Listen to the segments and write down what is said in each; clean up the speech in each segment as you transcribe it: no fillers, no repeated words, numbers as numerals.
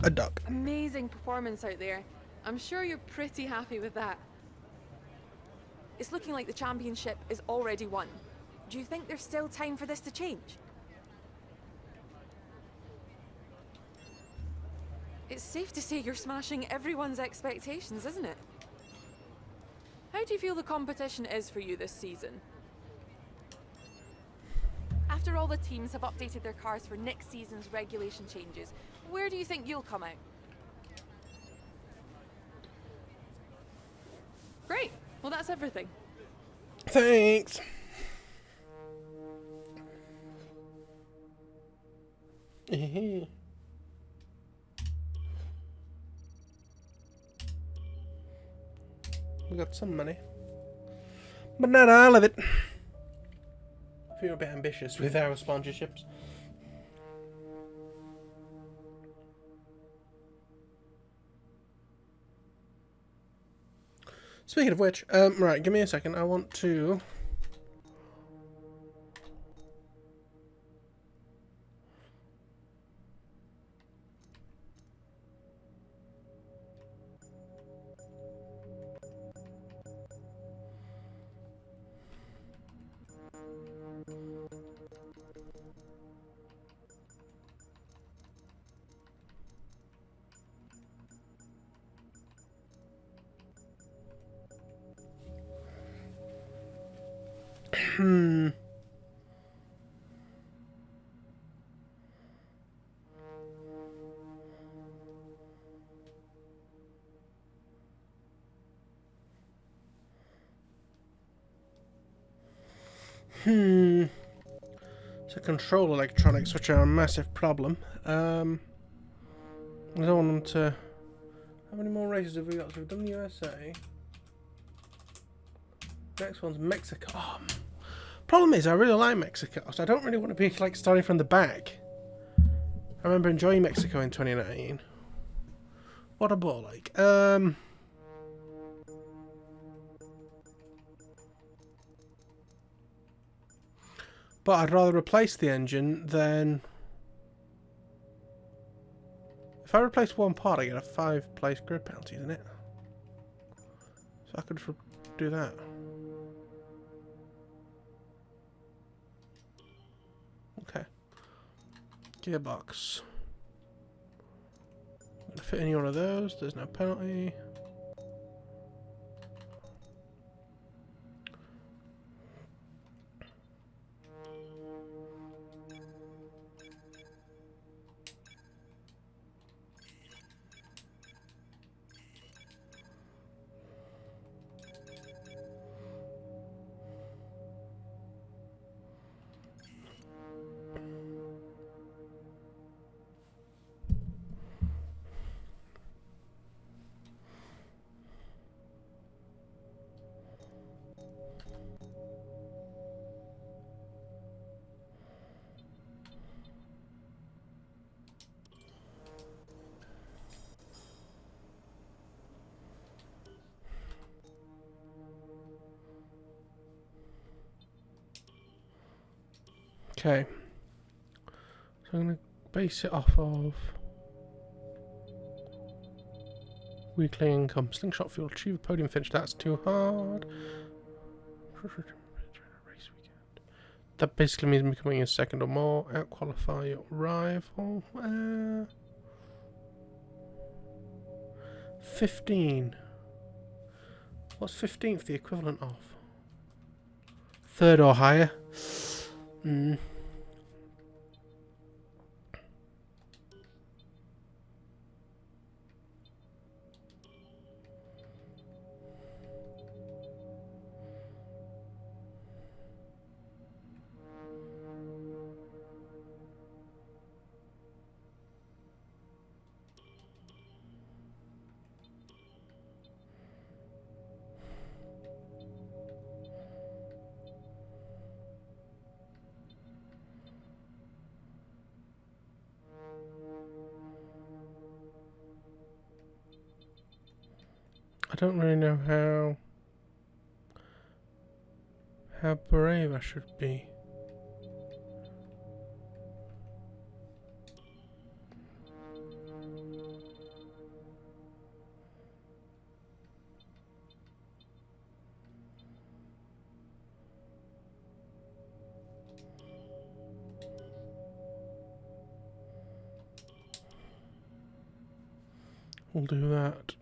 a duck. Amazing performance out there. I'm sure you're pretty happy with that. It's looking like the championship is already won. Do you think there's still time for this to change? It's safe to say you're smashing everyone's expectations, isn't it? How do you feel the competition is for you this season? After all the teams have updated their cars for next season's regulation changes, where do you think you'll come out? Great. Well, that's everything. Thanks. We got some money, but not all of it. I feel a bit ambitious with our sponsorships. Speaking of which, right, give me a second. I want to... So control electronics, which are a massive problem. I don't want them to... How many more races have we got? So we've done the USA. Next one's Mexico. Oh, problem is, I really like Mexico, so I don't really want to be like starting from the back. I remember enjoying Mexico in 2019. What a ball like. But I'd rather replace the engine than... If I replace one part, I get a 5-place grid penalty, isn't it? So I could do that. Okay. Gearbox. I'm gonna fit any one of those. There's no penalty. Okay. So I'm going to base it off of weekly income. Slingshot fuel, achieve a podium finish. That's too hard. Race weekend. That basically means becoming a second or more. Out-qualify your rival. 15. What's 15th the equivalent of? Third or higher. I don't really know how brave I should be. We'll do that.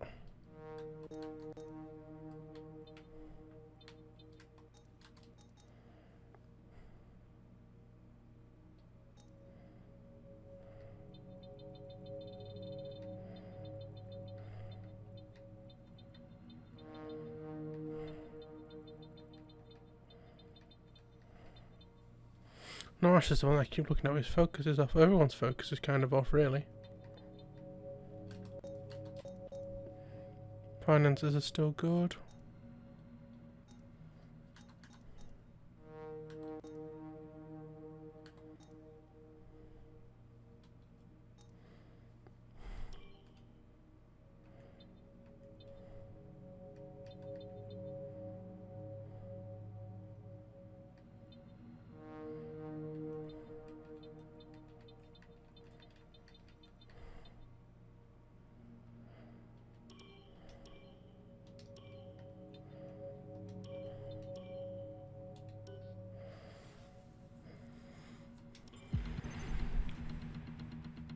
Norris is the one I keep looking at. His focus is off. Everyone's focus is kind of off, really. Finances are still good.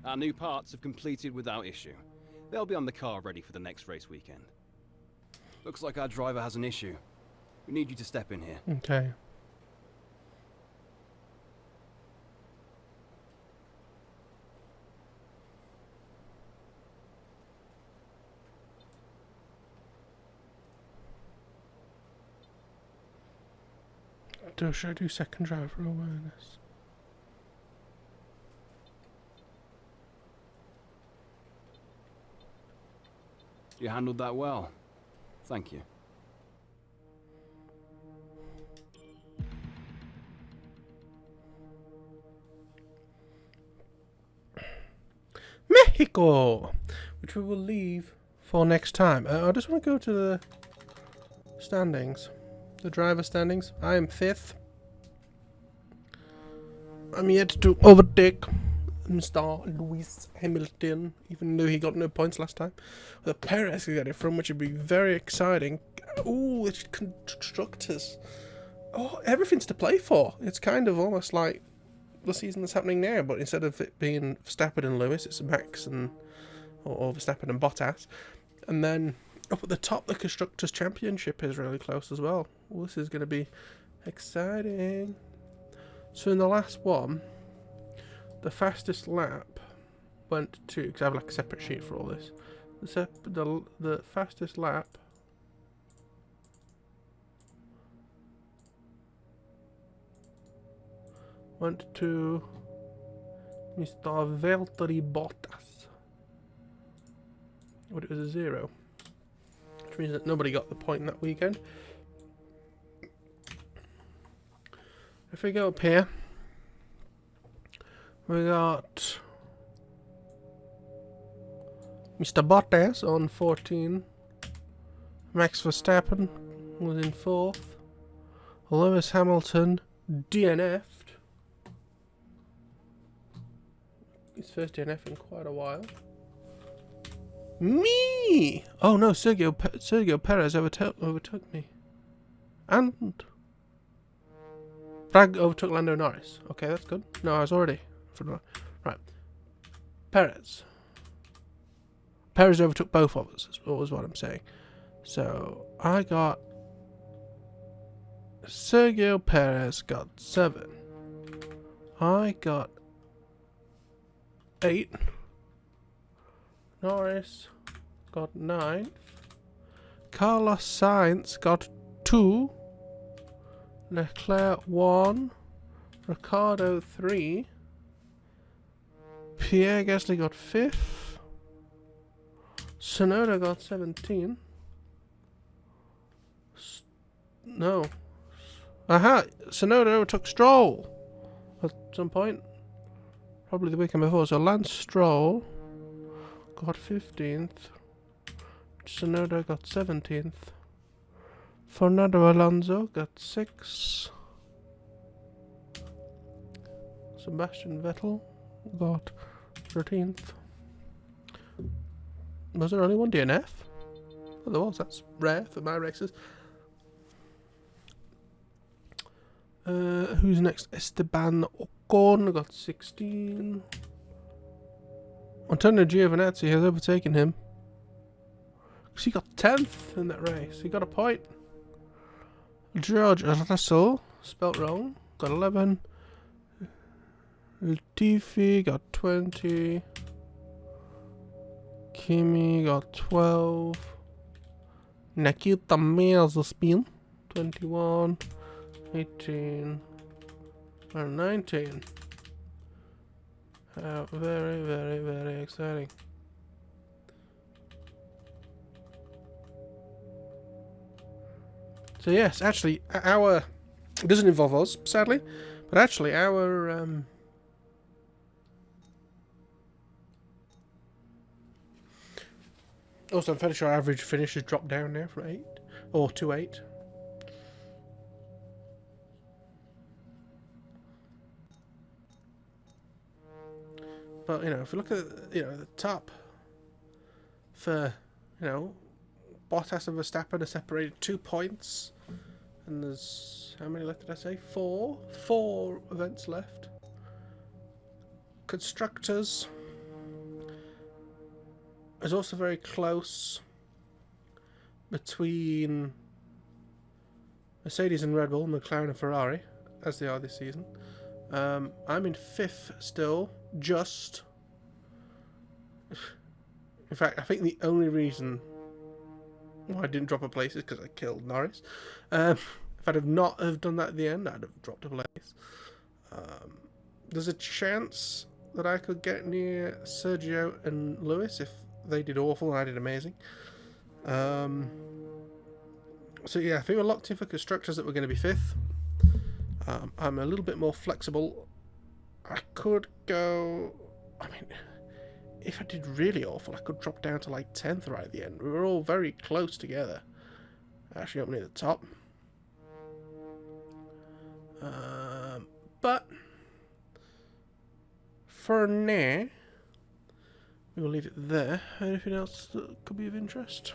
Our new parts have completed without issue. They'll be on the car ready for the next race weekend. Looks like our driver has an issue. We need you to step in here. Okay. Should I do second driver awareness? You handled that well. Thank you. Mexico! Which we will leave for next time. I just want to go to the standings. The driver standings. I am 5th. I'm yet to overtake Mr. Lewis Hamilton, even though he got no points last time. The Perez can get it from, which would be very exciting. Ooh, it's constructors. Oh, everything's to play for. It's kind of almost like the season that's happening now, but instead of it being Verstappen and Lewis, it's Max and or Verstappen and Bottas. And then up at the top, the Constructors' Championship is really close as well. Well, this is going to be exciting. So in the last one, the fastest lap went to, because I have like a separate sheet for all this. The fastest lap went to Mr. Valtteri Bottas. But it was a 0. Which means that nobody got the point that weekend. If we go up here, we got Mr. Bottas on 14. Max Verstappen was in 4th. Lewis Hamilton DNF'd. His first DNF in quite a while. Me! Oh no, Sergio Perez overtook me. And Bragg overtook Lando Norris. Okay, that's good. No, I was already. Right. Perez overtook both of us, is what I'm saying. So, I got... Sergio Perez got 7. I got 8. Norris got 9. Carlos Sainz got 2. Leclerc 1. Ricciardo 3. Pierre Gasly got 5th. Tsunoda got 17. No. Aha! Tsunoda overtook Stroll at some point. Probably the weekend before. So Lance Stroll got 15th. Tsunoda got 17th. Fernando Alonso got 6. Sebastian Vettel got 13th. Was there only one DNF? Oh, there was. That's rare for my races. Who's next? Esteban Ocon got 16. Antonio Giovinazzi has overtaken him. Because he got 10th in that race. He got a point. George Russell, spelt wrong, got 11. Latifi got 20. Kimi got 12. Nikita Mazepin 21, 18, and 19. How very, very, very exciting. So yes, actually, our... It doesn't involve us, sadly, but actually our... Also, I'm fairly sure our average finish has dropped down now from 8, or to 8. But, you know, if you look at, you know, the top for, you know, Bottas and Verstappen are separated 2 points. And there's, how many left did I say? 4? 4 events left. Constructors is also very close between Mercedes and Red Bull, McLaren and Ferrari, as they are this season. I'm in 5th still, just. In fact, I think the only reason why I didn't drop a place is because I killed Norris. If I'd have not have done that at the end, I'd have dropped a place. There's a chance that I could get near Sergio and Lewis if they did awful and I did amazing. So yeah, I think we're locked in for constructors that we're going to be 5th. I'm a little bit more flexible. I could go... I mean, if I did really awful, I could drop down to like 10th right at the end. We were all very close together. Actually up near the top. But for now, we will leave it there. Anything else that could be of interest?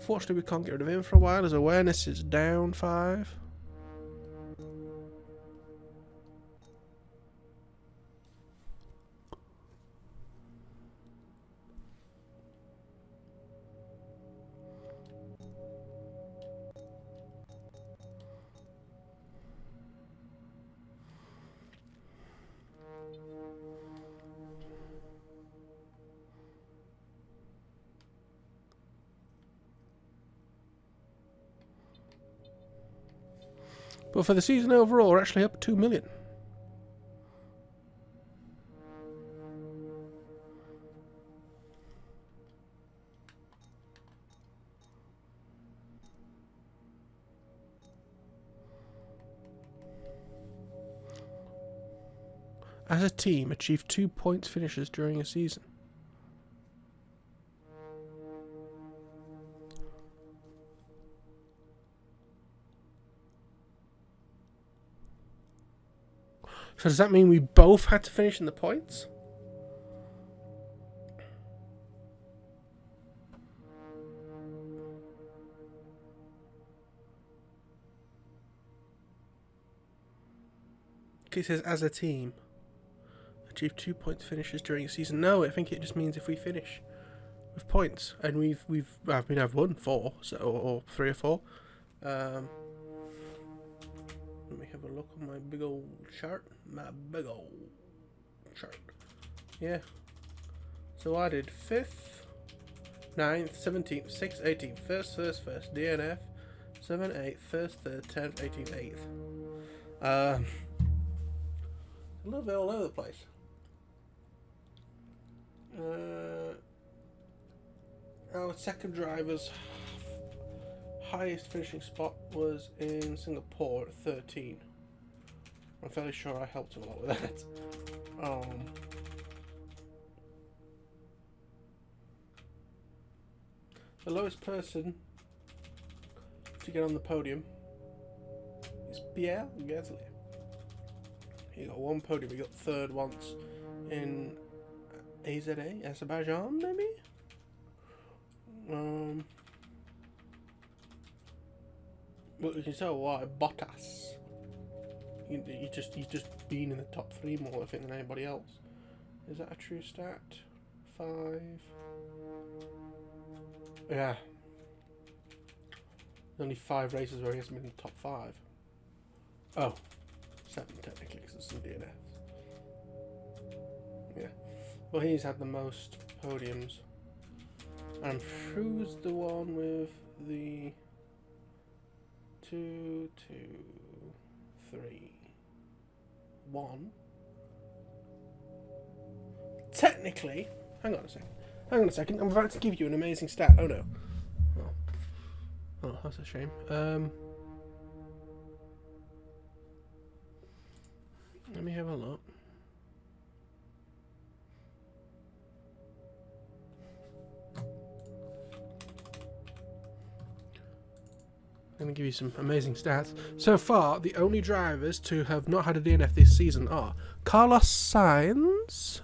Fortunately, we can't get rid of him for a while. His awareness is down 5. But for the season overall, we're actually up 2 million. As a team, achieved 2 points finishes during a season. So does that mean we both had to finish in the points? Okay, it says as a team, achieve 2 points finishes during a season. No, I think it just means if we finish with points, and I've won 4, so or 3 or 4. Let me have a look on my big old chart. Yeah. So I did 5th, 9th, 17th, 6th, 18th, 1st, DNF, 7th, 8th, 1st, 3rd, 10th, 18th, 8th. A little bit all over the place. Our second driver's highest finishing spot was in Singapore at 13. I'm fairly sure I helped him a lot with that. The lowest person to get on the podium is Pierre Gasly. He got 1 podium. He got 3rd once in AZA, Azerbaijan, maybe? Well, you can tell why. Bottas. He's just been in the top 3 more, I think, than anybody else. Is that a true stat? 5. Yeah. Only 5 races where he hasn't been in the top 5. Oh, 7 technically, because there's some DNFs. Yeah. Well, he's had the most podiums. And who's the one with the 2, 2, 3, 1? Technically, hang on a second. Hang on a second. I'm about to give you an amazing stat. Oh no. Oh, that's a shame. Let me have a look. I'm going to give you some amazing stats. So far, the only drivers to have not had a DNF this season are Carlos Sainz,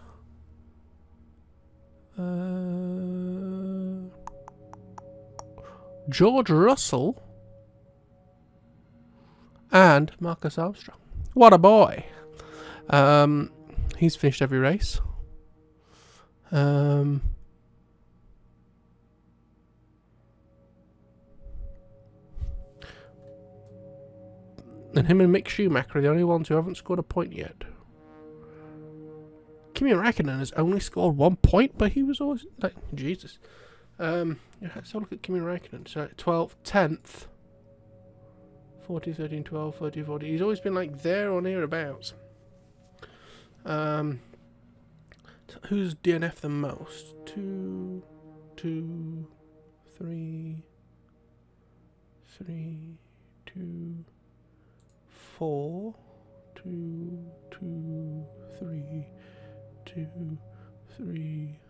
George Russell, and Marcus Armstrong. What a boy! He's finished every race. And him and Mick Schumacher are the only ones who haven't scored a point yet. Kimi Räikkönen has only scored 1 point, but he was always like Jesus. Yeah, let's have a look at Kimi Räikkönen. So 12th, 10th, 40, 13, 12, 30, 40. He's always been like there or nearabouts. Who's DNF the most? 2, 2, 3, 3, 2, 4, 2, 2, 3, 2, 3,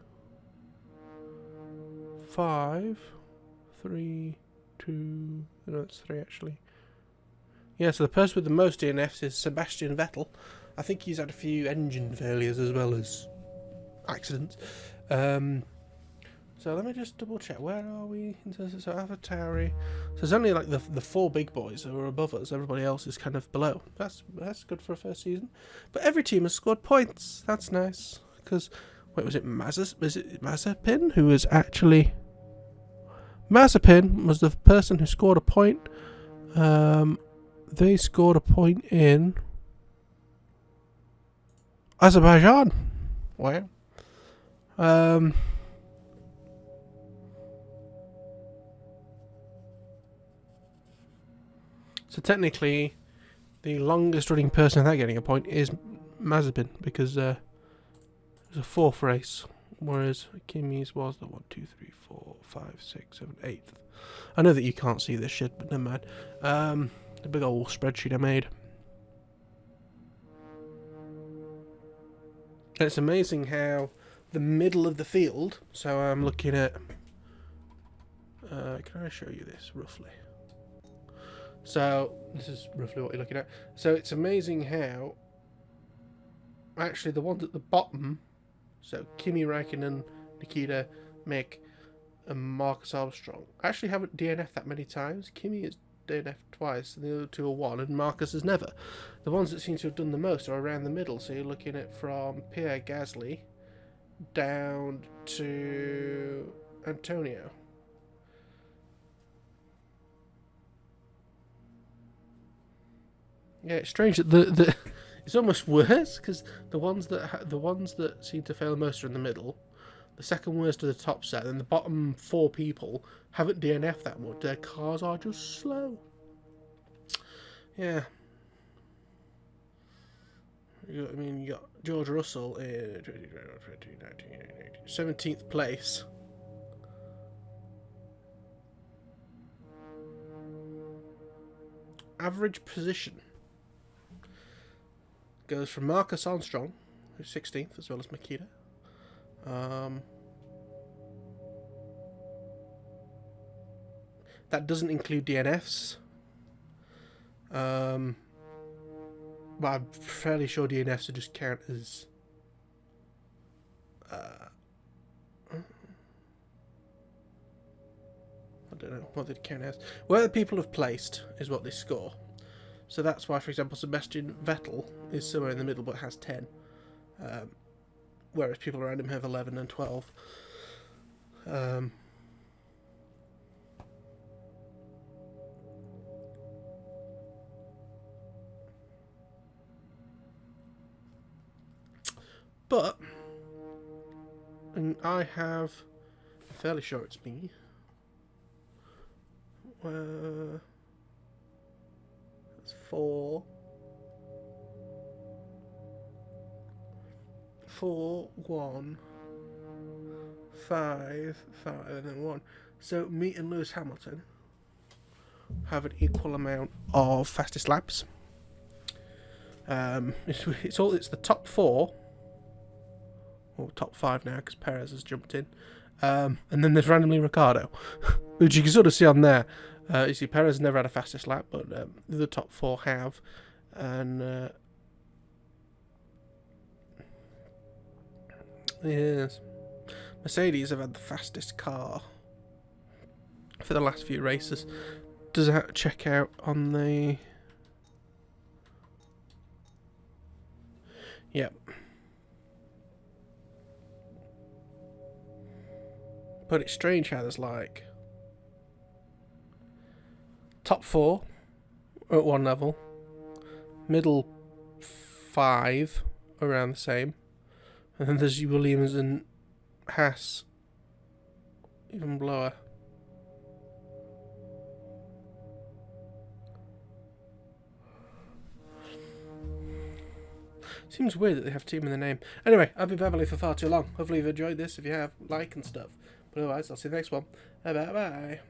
5, 3, 2. No, it's 3 actually. Yeah, so the person with the most DNFs is Sebastian Vettel. I think he's had a few engine failures as well as accidents. So let me just double check. Where are we? So AlphaTauri. So there's only like the 4 big boys who are above us. Everybody else is kind of below. That's good for a first season. But every team has scored points. That's nice. Because wait, was it Mazepin who was actually? Mazepin was the person who scored a point. They scored a point in Azerbaijan. Wow. So technically, the longest running person without getting a point is Mazepin, because it was a 4th race, whereas Kimi's was the 1, 2, 3, 4, 5, 6, 7, 8th. I know that you can't see this shit, but never mind. The big old spreadsheet I made. And it's amazing how the middle of the field, so I'm looking at, can I show you this roughly? So this is roughly what you're looking at. So it's amazing how actually the ones at the bottom, so Kimi Räikkönen, Nikita, Mick, and Marcus Armstrong, actually haven't DNF'd that many times. Kimi has DNF'd twice, and the other 2 are 1, and Marcus has never. The ones that seem to have done the most are around the middle, so you're looking at from Pierre Gasly down to Antonio. Yeah, it's strange that the it's almost worse, because the ones that seem to fail most are in the middle. The second worst are the top set, and the bottom 4 people haven't DNF'd that much. Their cars are just slow. Yeah. You got George Russell in 17th place. Average position goes from Marcus Armstrong, who's 16th, as well as Makita. That doesn't include DNFs. But I'm fairly sure DNFs would just count as I don't know what they'd count as. Where the people have placed is what they score. So that's why, for example, Sebastian Vettel is somewhere in the middle but has 10. Whereas people around him have 11 and 12. But, and I have, I'm fairly sure it's me. That's 4. 4, 1, 5, 5, and then 1. So me and Lewis Hamilton have an equal amount of fastest laps. It's the top 4, or top 5 now because Perez has jumped in, and then there's randomly Ricardo, which you can sort of see on there. You see Perez never had a fastest lap, but the top 4 have, and yes, Mercedes have had the fastest car for the last few races. Does that check out on the... Yep. But it's strange how there's like top 4 at one level, middle 5 around the same, and then there's Williams and Haas even lower. Seems weird that they have team in the name. Anyway, I've been Beverly for far too long. Hopefully you've enjoyed this. If you have, like and stuff. But otherwise, I'll see you in the next one. Bye bye.